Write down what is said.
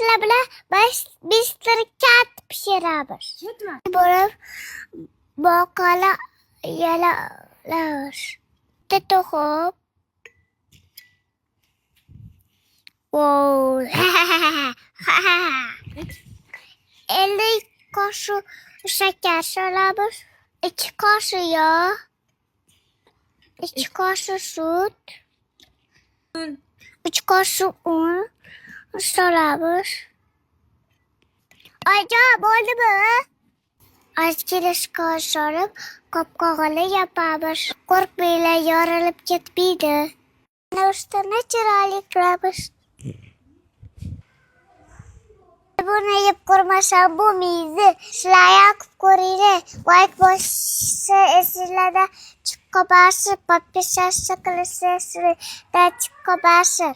sizlar bilan bistirkat pishiramiz. Bo'lib boqala yalamiz. To'xib. Wow. 50 qoshiq shakar solamiz. 2 qoshiq yog'. 2 qoshiq sut. 3 qoshiq un solamiz. Ajo, bo'ldimi? Ozgina shakar solib, qopqog'ini yopamiz. Qo'rqmanglar, yorilib ketmaydi. Ana ustini chiroyli qilamiz. Buni yeb ko'rmasam bo'lmaydi. Sizlar yoqib ko'ringlar. Like bosishsa esinglarda chiqib qolmasin. Podpisatsiya qilishsa esinglarda chiqib qolmasin.